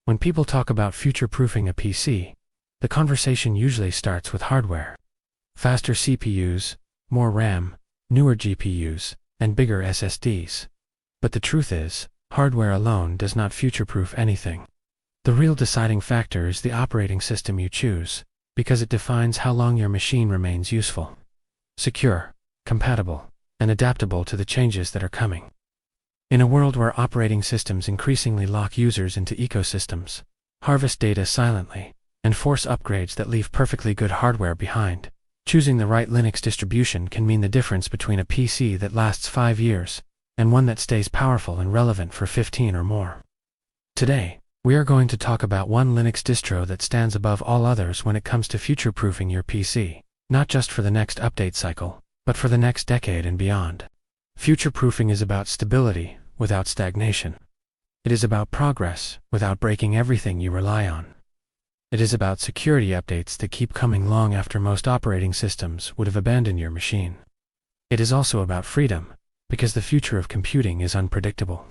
When people talk about future-proofing a PC, the conversation usually starts with hardware. Faster CPUs, more RAM, newer GPUs, and bigger SSDs. But the truth is, hardware alone does not future-proof anything. The real deciding factor is the operating system you choose, because it defines how long your machine remains useful, secure, compatible, and adaptable to the changes that are coming. In a world where operating systems increasingly lock users into ecosystems, harvest data silently, and force upgrades that leave perfectly good hardware behind, choosing the right Linux distribution can mean the difference between a PC that lasts 5 years and one that stays powerful and relevant for 15 or more. Today, we are going to talk about one Linux distro that stands above all others when it comes to future-proofing your PC, not just for the next update cycle, but for the next decade and beyond. Future-proofing is about stability without stagnation. It is about progress without breaking everything you rely on. It is about security updates that keep coming long after most operating systems would have abandoned your machine. It is also about freedom, because the future of computing is unpredictable.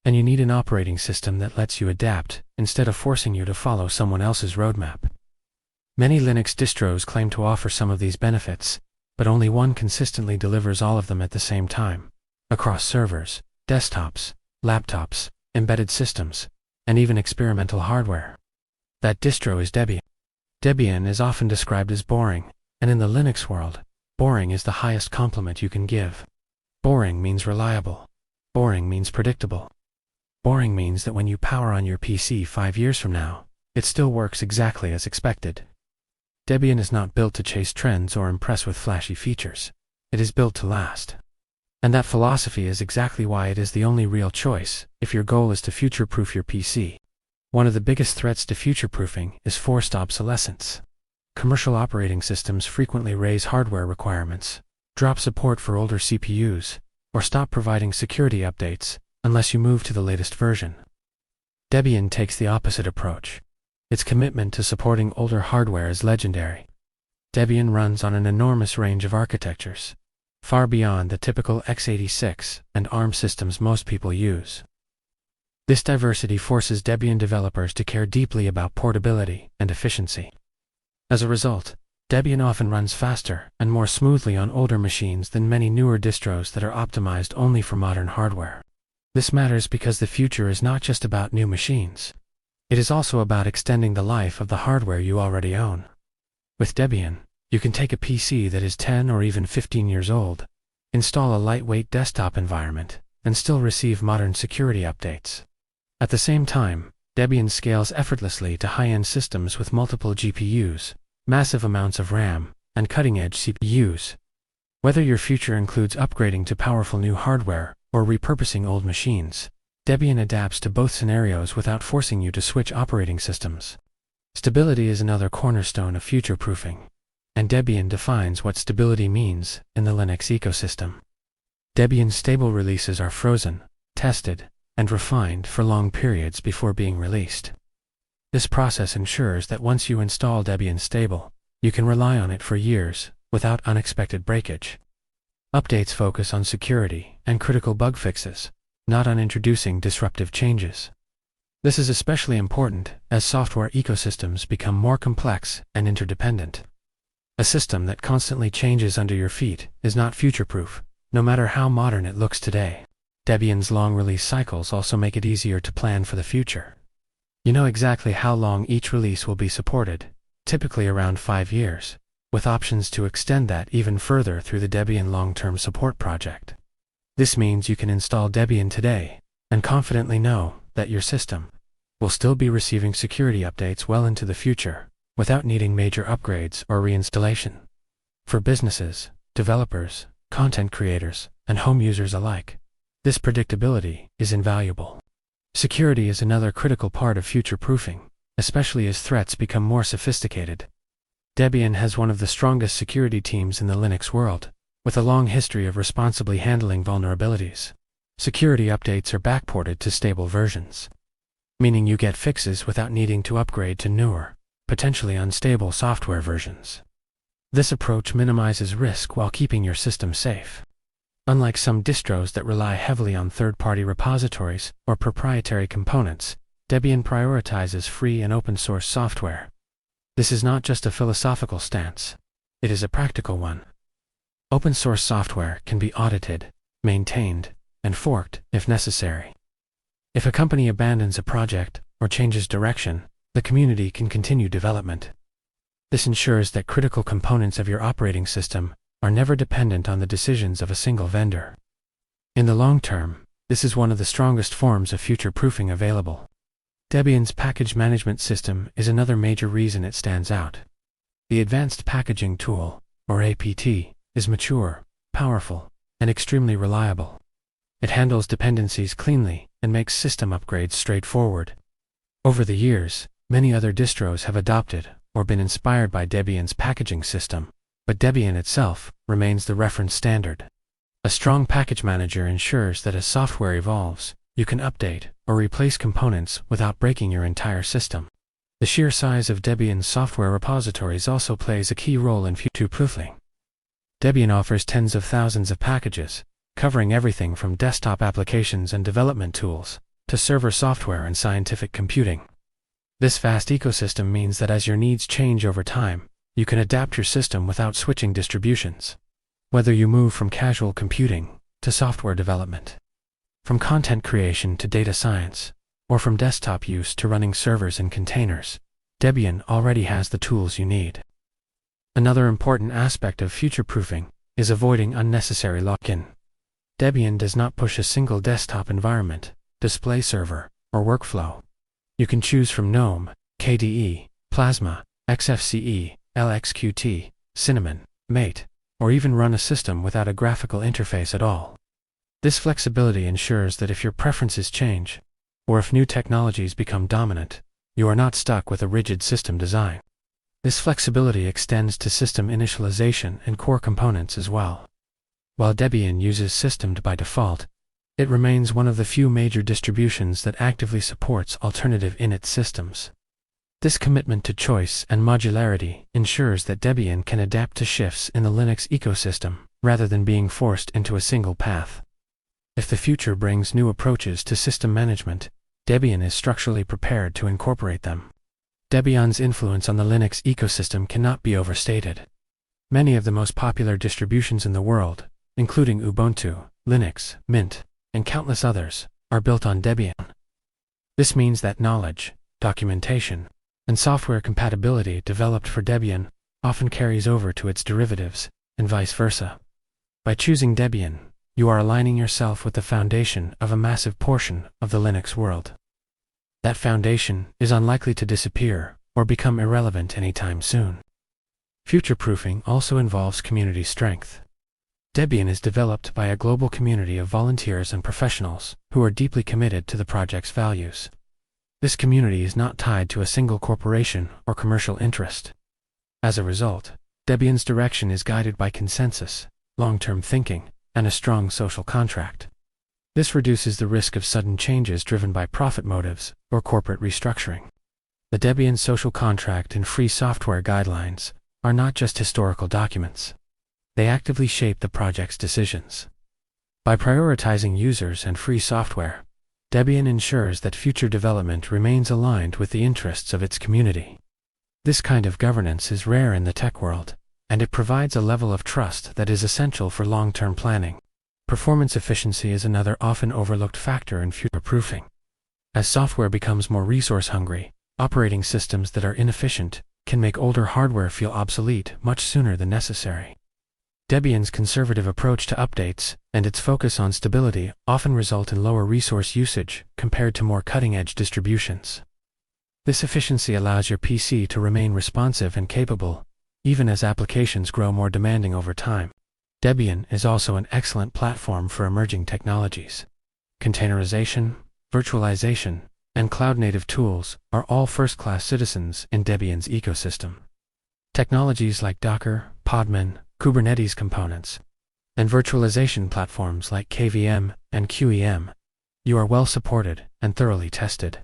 And you need an operating system that lets you adapt instead of forcing you to follow someone else's roadmap. Many Linux distros claim to offer some of these benefits, but only one consistently delivers all of them at the same time, across servers, desktops, laptops, embedded systems, and even experimental hardware. That distro is Debian. Debian is often described as boring, and in the Linux world, boring is the highest compliment you can give. Boring means reliable. Boring means predictable. Boring means that when you power on your PC 5 years from now, it still works exactly as expected. Debian is not built to chase trends or impress with flashy features. It is built to last. And that philosophy is exactly why it is the only real choice if your goal is to future-proof your PC. One of the biggest threats to future-proofing is forced obsolescence. Commercial operating systems frequently raise hardware requirements, drop support for older CPUs, or stop providing security updates unless you move to the latest version. Debian takes the opposite approach. Its commitment to supporting older hardware is legendary. Debian runs on an enormous range of architectures, far beyond the typical x86 and ARM systems most people use. This diversity forces Debian developers to care deeply about portability and efficiency. As a result, Debian often runs faster and more smoothly on older machines than many newer distros that are optimized only for modern hardware. This matters because the future is not just about new machines. It is also about extending the life of the hardware you already own. With Debian, you can take a PC that is 10 or even 15 years old, install a lightweight desktop environment, and still receive modern security updates. At the same time, Debian scales effortlessly to high-end systems with multiple GPUs, massive amounts of RAM, and cutting-edge CPUs. Whether your future includes upgrading to powerful new hardware or repurposing old machines, Debian adapts to both scenarios without forcing you to switch operating systems. Stability is another cornerstone of future-proofing, and Debian defines what stability means in the Linux ecosystem. Debian's stable releases are frozen, tested, and refined for long periods before being released. This process ensures that once you install Debian stable, you can rely on it for years without unexpected breakage. Updates focus on security and critical bug fixes, not on introducing disruptive changes. This is especially important as software ecosystems become more complex and interdependent. A system that constantly changes under your feet is not future-proof, no matter how modern it looks today. Debian's long release cycles also make it easier to plan for the future. You know exactly how long each release will be supported, typically around 5 years, with options to extend that even further through the Debian Long-Term Support project. This means you can install Debian today and confidently know that your system will still be receiving security updates well into the future without needing major upgrades or reinstallation. For businesses, developers, content creators, and home users alike, this predictability is invaluable. Security is another critical part of future-proofing, especially as threats become more sophisticated. Debian has one of the strongest security teams in the Linux world, with a long history of responsibly handling vulnerabilities. Security updates are backported to stable versions, meaning you get fixes without needing to upgrade to newer, potentially unstable software versions. This approach minimizes risk while keeping your system safe. Unlike some distros that rely heavily on third-party repositories or proprietary components, Debian prioritizes free and open source software. This is not just a philosophical stance. It is a practical one. Open source software can be audited, maintained, and forked if necessary. If a company abandons a project or changes direction, the community can continue development. This ensures that critical components of your operating system are never dependent on the decisions of a single vendor. In the long term, this is one of the strongest forms of future-proofing available. Debian's package management system is another major reason it stands out. The Advanced Packaging Tool, or APT, is mature, powerful, and extremely reliable. It handles dependencies cleanly and makes system upgrades straightforward. Over the years, many other distros have adopted or been inspired by Debian's packaging system, but Debian itself remains the reference standard. A strong package manager ensures that as software evolves, you can update or replace components without breaking your entire system. The sheer size of Debian's software repositories also plays a key role in future-proofing. Debian offers tens of thousands of packages, covering everything from desktop applications and development tools to server software and scientific computing. This vast ecosystem means that as your needs change over time, you can adapt your system without switching distributions. Whether you move from casual computing to software development, from content creation to data science, or from desktop use to running servers and containers, Debian already has the tools you need. Another important aspect of future-proofing is avoiding unnecessary lock-in. Debian does not push a single desktop environment, display server, or workflow. You can choose from GNOME, KDE, Plasma, XFCE, LXQT, Cinnamon, Mate, or even run a system without a graphical interface at all. This flexibility ensures that if your preferences change, or if new technologies become dominant, you are not stuck with a rigid system design. This flexibility extends to system initialization and core components as well. While Debian uses systemed by default, it remains one of the few major distributions that actively supports alternative init systems. This commitment to choice and modularity ensures that Debian can adapt to shifts in the Linux ecosystem rather than being forced into a single path. If the future brings new approaches to system management, Debian is structurally prepared to incorporate them. Debian's influence on the Linux ecosystem cannot be overstated. Many of the most popular distributions in the world, including Ubuntu, Linux, Mint, and countless others, are built on Debian. This means that knowledge, documentation, and software compatibility developed for Debian often carries over to its derivatives, and vice versa. By choosing Debian, you are aligning yourself with the foundation of a massive portion of the Linux world. That foundation is unlikely to disappear or become irrelevant anytime soon. Future-proofing also involves community strength. Debian is developed by a global community of volunteers and professionals who are deeply committed to the project's values. This community is not tied to a single corporation or commercial interest. As a result, Debian's direction is guided by consensus, long-term thinking, and a strong social contract. This reduces the risk of sudden changes driven by profit motives or corporate restructuring. The Debian social contract and free software guidelines are not just historical documents. They actively shape the project's decisions. By prioritizing users and free software, Debian ensures that future development remains aligned with the interests of its community. This kind of governance is rare in the tech world, and it provides a level of trust that is essential for long-term planning. Performance efficiency is another often overlooked factor in future-proofing. As software becomes more resource-hungry, operating systems that are inefficient can make older hardware feel obsolete much sooner than necessary. Debian's conservative approach to updates and its focus on stability often result in lower resource usage compared to more cutting-edge distributions. This efficiency allows your PC to remain responsive and capable, even as applications grow more demanding over time. Debian is also an excellent platform for emerging technologies. Containerization, virtualization, and cloud-native tools are all first-class citizens in Debian's ecosystem. Technologies like Docker, Podman, Kubernetes components, and virtualization platforms like KVM and QEM, you are well supported and thoroughly tested.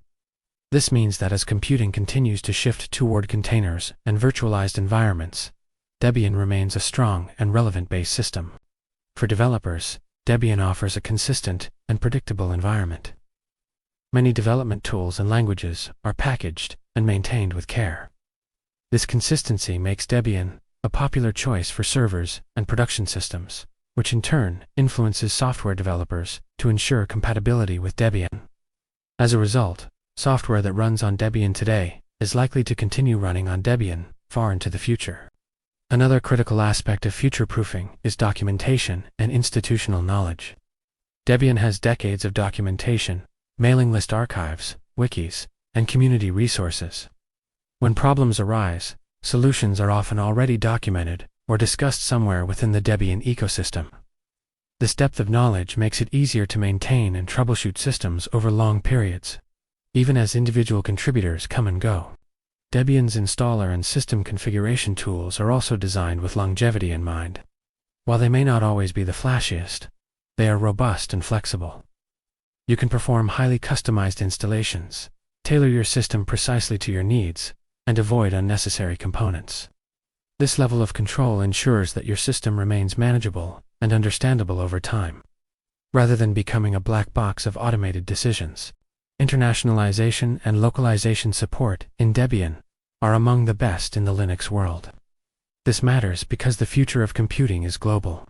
This means that as computing continues to shift toward containers and virtualized environments, Debian remains a strong and relevant base system. For developers, Debian offers a consistent and predictable environment. Many development tools and languages are packaged and maintained with care. This consistency makes Debian a popular choice for servers and production systems, which in turn influences software developers to ensure compatibility with Debian. As a result, software that runs on Debian today is likely to continue running on Debian far into the future. Another critical aspect of future-proofing is documentation and institutional knowledge. Debian has decades of documentation, mailing list archives, wikis, and community resources. When problems arise, solutions are often already documented or discussed somewhere within the Debian ecosystem. This depth of knowledge makes it easier to maintain and troubleshoot systems over long periods, even as individual contributors come and go. Debian's installer and system configuration tools are also designed with longevity in mind. While they may not always be the flashiest, they are robust and flexible. You can perform highly customized installations, tailor your system precisely to your needs, and avoid unnecessary components. This level of control ensures that your system remains manageable and understandable over time, rather than becoming a black box of automated decisions. Internationalization and localization support in Debian are among the best in the Linux world. This matters because the future of computing is global.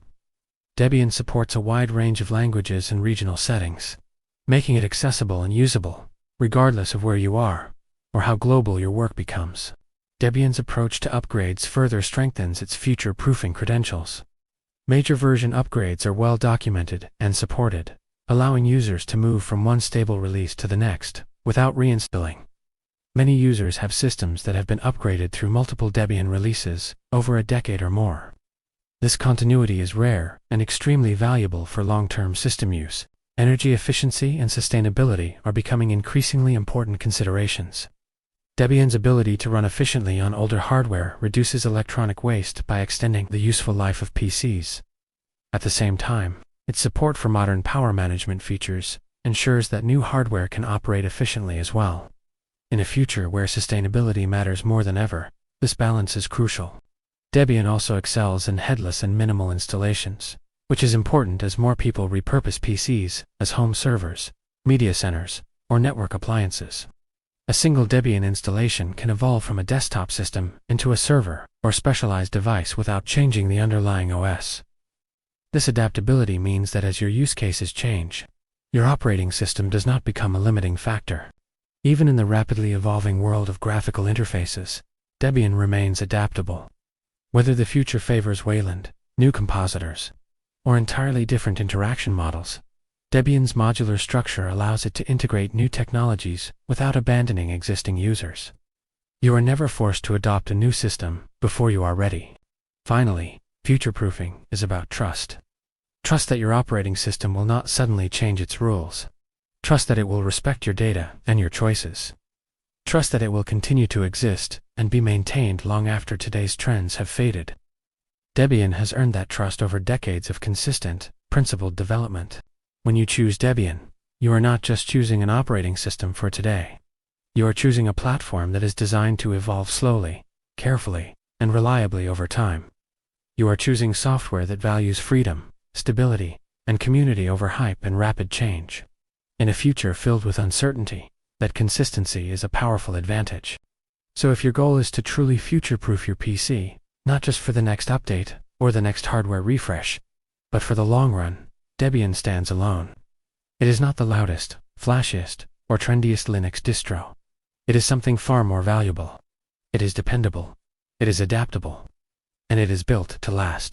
Debian supports a wide range of languages and regional settings, making it accessible and usable, regardless of where you are or how global your work becomes. Debian's approach to upgrades further strengthens its future-proofing credentials. Major version upgrades are well documented and supported, allowing users to move from one stable release to the next without reinstalling. Many users have systems that have been upgraded through multiple Debian releases over a decade or more. This continuity is rare and extremely valuable for long-term system use. Energy efficiency and sustainability are becoming increasingly important considerations. Debian's ability to run efficiently on older hardware reduces electronic waste by extending the useful life of PCs. At the same time, its support for modern power management features ensures that new hardware can operate efficiently as well. In a future where sustainability matters more than ever, this balance is crucial. Debian also excels in headless and minimal installations, which is important as more people repurpose PCs as home servers, media centers, or network appliances. A single Debian installation can evolve from a desktop system into a server or specialized device without changing the underlying OS. This adaptability means that as your use cases change, your operating system does not become a limiting factor. Even in the rapidly evolving world of graphical interfaces, Debian remains adaptable. Whether the future favors Wayland, new compositors, or entirely different interaction models, Debian's modular structure allows it to integrate new technologies without abandoning existing users. You are never forced to adopt a new system before you are ready. Finally, future-proofing is about trust. Trust that your operating system will not suddenly change its rules. Trust that it will respect your data and your choices. Trust that it will continue to exist and be maintained long after today's trends have faded. Debian has earned that trust over decades of consistent, principled development. When you choose Debian, you are not just choosing an operating system for today. You are choosing a platform that is designed to evolve slowly, carefully, and reliably over time. You are choosing software that values freedom, stability, and community over hype and rapid change. In a future filled with uncertainty, that consistency is a powerful advantage. So if your goal is to truly future-proof your PC, not just for the next update or the next hardware refresh, but for the long run, Debian stands alone. It is not the loudest, flashiest, or trendiest Linux distro. It is something far more valuable. It is dependable. It is adaptable. And it is built to last.